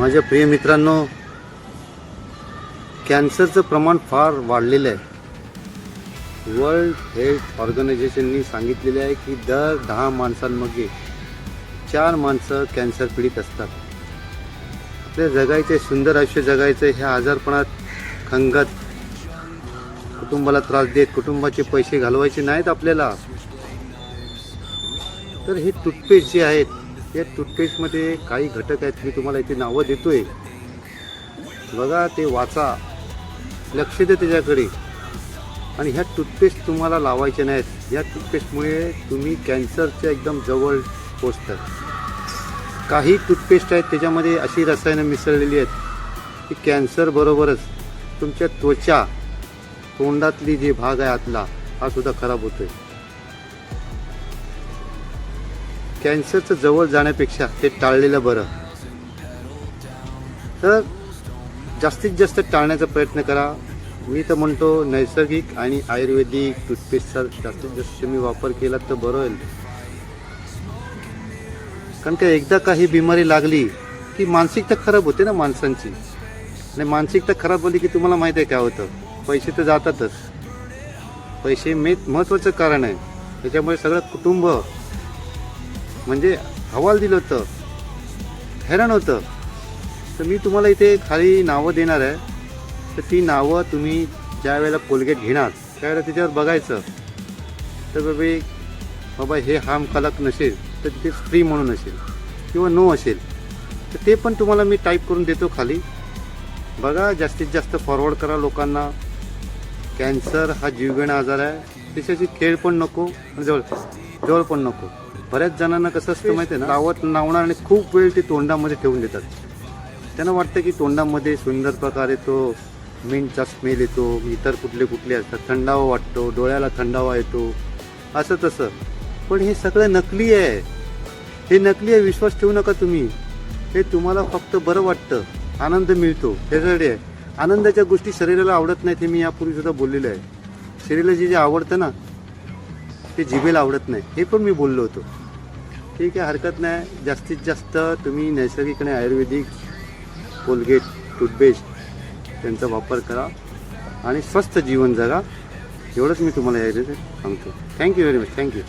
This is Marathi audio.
माझ्या प्रिय मित्रांनो, कॅन्सरचं प्रमाण फार वाढलेलं आहे. वर्ल्ड हेल्थ ऑर्गनायझेशननी सांगितलेले आहे की दर 10 माणसांमध्ये 4 माणसं कॅन्सर पीडित असतात. आपल्या जगायचे सुंदर आयुष्य जगायचं ह्या आजारपणात खंगत कुटुंबाला त्रास देत कुटुंबाचे पैसे घालवायचे नाहीत आपल्याला. तर हे टूथपेस्ट जे आहेत, या टूथपेस्टमध्ये काही घटक आहेत, मी तुम्हाला इथे नावं देतोय, बघा ते वाचा, लक्ष दे त्याच्याकडे. आणि ह्या टूथपेस्ट तुम्हाला लावायचे नाहीत. या टूथपेस्टमुळे तुम्ही कॅन्सरच्या एकदम जवळ पोचतात. काही टूथपेस्ट आहेत त्याच्यामध्ये अशी रसायनं मिसळलेली आहेत की कॅन्सर बरोबरच तुमच्या त्वचा, तोंडातली जे भाग आहे आतला, हा सुद्धा खराब होतोय. कॅन्सरचं जवळ जाण्यापेक्षा ते टाळलेलं बरं. तर जास्तीत जास्त टाळण्याचा प्रयत्न करा. मी तर म्हणतो नैसर्गिक आणि आयुर्वेदिक टूथपेस्टचा जास्तीत जास्त तुम्ही वापर केला तर बरं होईल. कारण का एकदा काही बिमारी लागली की मानसिकता खराब होते ना माणसांची. आणि मानसिकता खराब झाली की तुम्हाला माहीत आहे काय होतं, पैसे तर जातातच. पैसे महत्त्वाचं कारण आहे. त्याच्यामुळे सगळं कुटुंब म्हणजे हवाल दिलं होतं, हैराण होतं. तर मी तुम्हाला इथे खाली नावं देणार आहे. तर ती नावं तुम्ही ज्या वेळेला कोलगेट घेणार त्यावेळेला त्याच्यावर बघायचं. तर बाबा हे हार्मकारक नसेल तर तिथे फ्री म्हणून असेल किंवा नो असेल, तर ते पण तुम्हाला मी टाईप करून देतो खाली. बघा, जास्तीत जास्त फॉरवर्ड करा लोकांना. कॅन्सर हा जीवघेणा आजार आहे. त्याच्याशी खेळ पण नको आणि जवळ पण नको. बऱ्याच जणांना कसं असतं माहिती आहे ना, लावणार आणि खूप वेळ ते तोंडामध्ये ठेवून देतात. त्यांना वाटतं की तोंडामध्ये सुंदर प्रकारे तो मिंटचा स्मेल येतो, इतर कुठले असतात, थंडावा वाटतो, डोळ्याला थंडावा येतो, असं तसं. पण हे सगळं नकली आहे. हे नकली आहे, विश्वास ठेवू नका तुम्ही. हे तुम्हाला फक्त बरं वाटतं, आनंद मिळतो, त्याच्याकडे आहे. आनंदाच्या गोष्टी शरीराला आवडत नाहीत, हे मी यापूर्वी सुद्धा बोललेलं आहे. शरीराला जे आवडतं ना ते जिभेला आवडत नाही, हे पण मी बोललो होतो. ठीक आहे, हरकत नाही. जास्तीत जास्त तुम्ही नैसर्गिक आणि आयुर्वेदिक कोलगेट टूथपेस्ट त्यांचा वापर करा आणि स्वस्थ जीवन जगा. एवढंच मी तुम्हाला यायचं सांगतो. Thank you very much. थँक्यू.